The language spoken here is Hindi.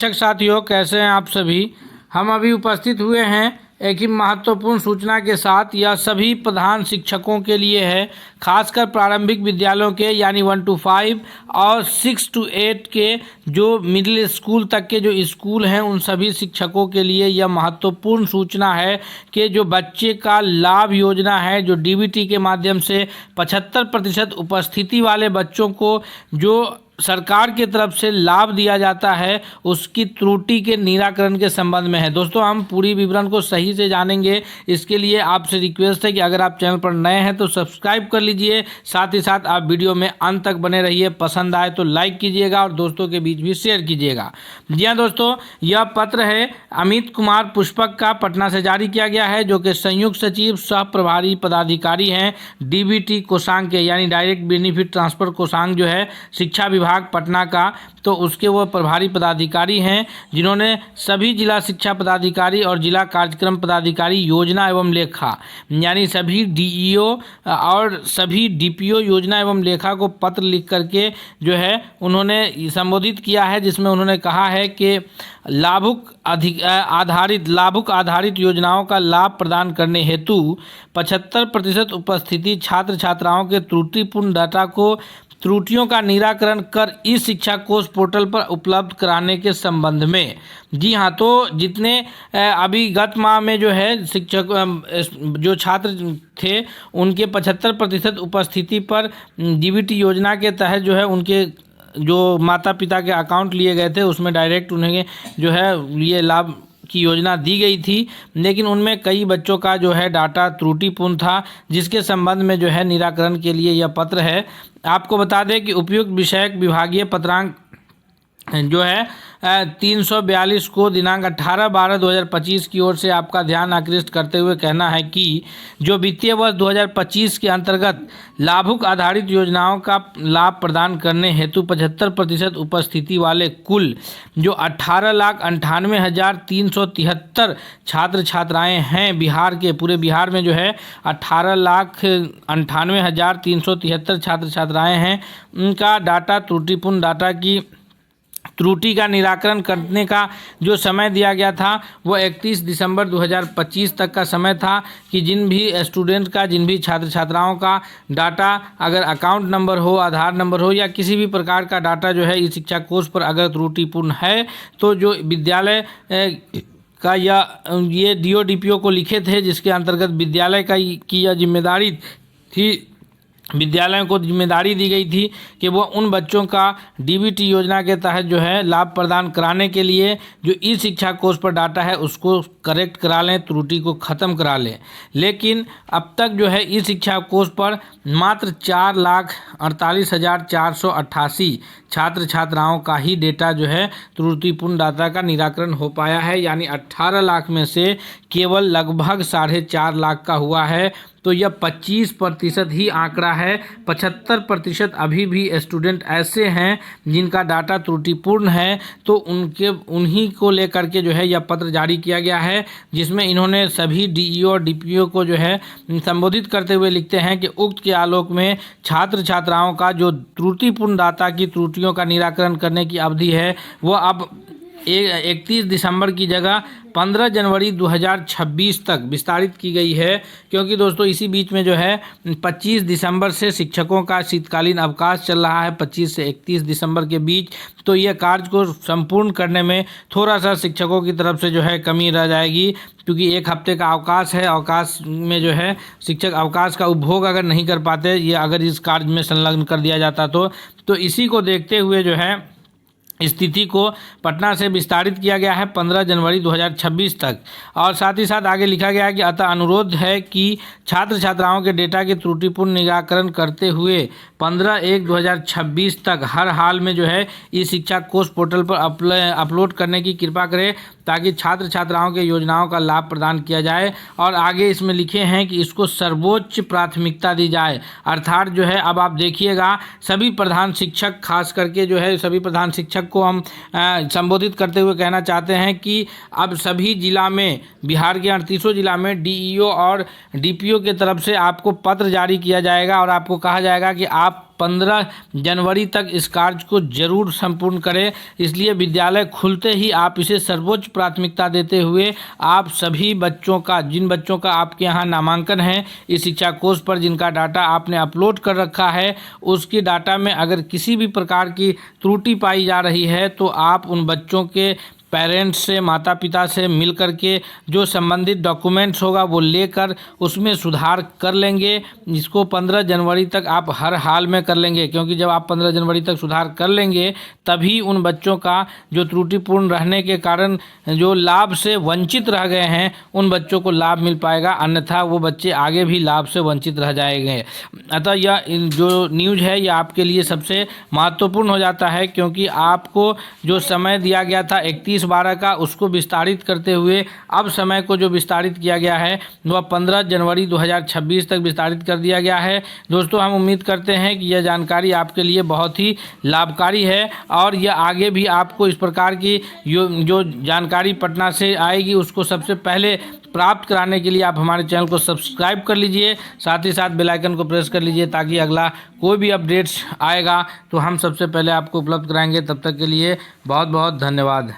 शिक्षक साथियों, कैसे हैं आप सभी। हम अभी उपस्थित हुए हैं एक ही महत्वपूर्ण सूचना के साथ। यह सभी प्रधान शिक्षकों के लिए है, खासकर प्रारंभिक विद्यालयों के यानी 1 to 5 और 6 to 8 के जो मिडिल स्कूल तक के जो स्कूल हैं उन सभी शिक्षकों के लिए यह महत्वपूर्ण सूचना है कि जो बच्चे का लाभ योजना है, जो डीबीटी के माध्यम से 75% उपस्थिति वाले बच्चों को जो सरकार की तरफ से लाभ दिया जाता है, उसकी त्रुटि के निराकरण के संबंध में है। दोस्तों, हम पूरी विवरण को सही से जानेंगे। इसके लिए आपसे रिक्वेस्ट है कि अगर आप चैनल पर नए हैं तो सब्सक्राइब कर लीजिए, साथ ही साथ आप वीडियो में अंत तक बने रहिए। पसंद आए तो लाइक कीजिएगा और दोस्तों के बीच भी शेयर कीजिएगा। जी हाँ दोस्तों, यह पत्र है अमित कुमार पुष्पक का, पटना से जारी किया गया है, जो कि संयुक्त सचिव सह प्रभारी पदाधिकारी हैं डीबीटी कोषांग के, यानी डायरेक्ट बेनिफिट ट्रांसफर कोषांग जो है शिक्षा विभाग पटना का, तो उसके वो प्रभारी पदाधिकारी हैं जिन्होंने सभी जिला शिक्षा पदाधिकारी और जिला कार्यक्रम पदाधिकारी योजना एवं लेखा यानी सभी डीईओ और सभी डीपीओ योजना एवं लेखा को पत्र लिख करके जो है उन्होंने संबोधित किया है, जिसमें उन्होंने कहा है कि लाभुक आधारित योजनाओं का लाभ प्रदान करने हेतु 75% उपस्थिति छात्र छात्राओं के त्रुटिपूर्ण डाटा को त्रुटियों का निराकरण कर ई शिक्षा कोष पोर्टल पर उपलब्ध कराने के संबंध में। जी हाँ, तो जितने अभी गत माह में जो है शिक्षक जो छात्र थे उनके 75% उपस्थिति पर डीबीटी योजना के तहत जो है उनके जो माता पिता के अकाउंट लिए गए थे उसमें डायरेक्ट उन्हें जो है ये लाभ की योजना दी गई थी, लेकिन उनमें कई बच्चों का जो है डाटा त्रुटिपूर्ण था, जिसके संबंध में जो है निराकरण के लिए यह पत्र है। आपको बता दें कि उपयुक्त विषयक विभागीय पत्रांक जो है 342 को दिनांक 18/12/2025 की ओर से आपका ध्यान आकृष्ट करते हुए कहना है कि जो वित्तीय वर्ष 2025 के अंतर्गत लाभुक आधारित योजनाओं का लाभ प्रदान करने हेतु 75% उपस्थिति वाले कुल जो 18,98,373 छात्र छात्राएं हैं बिहार के, पूरे बिहार में जो है 18,98,373 छात्र छात्राएं हैं, उनका डाटा त्रुटिपूर्ण डाटा की त्रुटि का निराकरण करने का जो समय दिया गया था वो 31 दिसंबर 2025 तक का समय था कि जिन भी स्टूडेंट का, जिन भी छात्र छात्राओं का डाटा अगर अकाउंट नंबर हो, आधार नंबर हो या किसी भी प्रकार का डाटा जो है इस शिक्षा कोष पर अगर त्रुटिपूर्ण है तो जो विद्यालय का या ये डीओ डीपीओ को लिखे थे, जिसके अंतर्गत विद्यालय की यह जिम्मेदारी थी, विद्यालयों को जिम्मेदारी दी गई थी कि वो उन बच्चों का डीबीटी योजना के तहत जो है लाभ प्रदान कराने के लिए जो ई शिक्षा कोष पर डाटा है उसको करेक्ट करा लें, त्रुटि को ख़त्म करा लें। लेकिन अब तक जो है ई शिक्षा कोष पर मात्र 4,48,488 छात्र छात्राओं का ही डेटा जो है त्रुटिपूर्ण डाटा का निराकरण हो पाया है, यानी 18 लाख में से केवल लगभग 4.5 लाख का हुआ है। तो यह 25% ही आंकड़ा है। 75% अभी भी स्टूडेंट ऐसे हैं जिनका डाटा त्रुटिपूर्ण है, तो उन्हीं को लेकर के जो है यह पत्र जारी किया गया है, जिसमें इन्होंने सभी डीईओ और डीपीओ को जो है संबोधित करते हुए लिखते हैं कि उक्त के आलोक में छात्र छात्राओं का जो त्रुटिपूर्ण डाटा की त्रुटियों का निराकरण करने की अवधि है वो अब 31 दिसंबर की जगह 15 जनवरी 2026 तक विस्तारित की गई है, क्योंकि दोस्तों इसी बीच में जो है 25 दिसंबर से शिक्षकों का शीतकालीन अवकाश चल रहा है, 25 से 31 दिसंबर के बीच। तो यह कार्य को संपूर्ण करने में थोड़ा सा शिक्षकों की तरफ से जो है कमी रह जाएगी, क्योंकि एक हफ्ते का अवकाश है। अवकाश में जो है शिक्षक अवकाश का उपभोग अगर नहीं कर पाते, ये अगर इस कार्य में संलग्न कर दिया जाता तो इसी को देखते हुए जो है स्थिति को पटना से विस्तारित किया गया है 15 जनवरी 2026 तक। और साथ ही साथ आगे लिखा गया है कि अतः अनुरोध है कि छात्र छात्राओं के डेटा के त्रुटिपूर्ण निराकरण करते हुए 15/1/2026 तक हर हाल में जो है इस शिक्षा कोष पोर्टल पर अपलोड करने की कृपा करें, ताकि छात्र छात्राओं के योजनाओं का लाभ प्रदान किया जाए। और आगे इसमें लिखे हैं कि इसको सर्वोच्च प्राथमिकता दी जाए। अर्थात जो है अब आप देखिएगा सभी प्रधान शिक्षक, खास करके जो है सभी प्रधान शिक्षक को हम संबोधित करते हुए कहना चाहते हैं कि अब सभी जिला में, बिहार के 38 जिला में डीईओ और डीपीओ की तरफ से आपको पत्र जारी किया जाएगा और आपको कहा जाएगा कि आप 15 जनवरी तक इस कार्य को जरूर संपूर्ण करें। इसलिए विद्यालय खुलते ही आप इसे सर्वोच्च प्राथमिकता देते हुए आप सभी बच्चों का, जिन बच्चों का आपके यहाँ नामांकन है इस शिक्षा कोष पर, जिनका डाटा आपने अपलोड कर रखा है, उसकी डाटा में अगर किसी भी प्रकार की त्रुटि पाई जा रही है तो आप उन बच्चों के पेरेंट्स से, माता पिता से मिल कर के जो संबंधित डॉक्यूमेंट्स होगा वो लेकर उसमें सुधार कर लेंगे। इसको 15 जनवरी तक आप हर हाल में कर लेंगे, क्योंकि जब आप 15 जनवरी तक सुधार कर लेंगे तभी उन बच्चों का जो त्रुटिपूर्ण रहने के कारण जो लाभ से वंचित रह गए हैं उन बच्चों को लाभ मिल पाएगा, अन्यथा वो बच्चे आगे भी लाभ से वंचित रह जाएंगे। अतः यह जो न्यूज़ है यह आपके लिए सबसे महत्वपूर्ण हो जाता है, क्योंकि आपको जो समय दिया गया था 31/12 का, उसको विस्तारित करते हुए अब समय को जो विस्तारित किया गया है वह 15 जनवरी 2026 तक विस्तारित कर दिया गया है। दोस्तों, हम उम्मीद करते हैं कि यह जानकारी आपके लिए बहुत ही लाभकारी है और यह आगे भी आपको इस प्रकार की जो जानकारी पटना से आएगी उसको सबसे पहले प्राप्त कराने के लिए आप हमारे चैनल को सब्सक्राइब कर लीजिए, साथ ही साथ बेल आइकन को प्रेस कर लीजिए ताकि अगला कोई भी अपडेट्स आएगा तो हम सबसे पहले आपको उपलब्ध कराएंगे। तब तक के लिए बहुत बहुत धन्यवाद।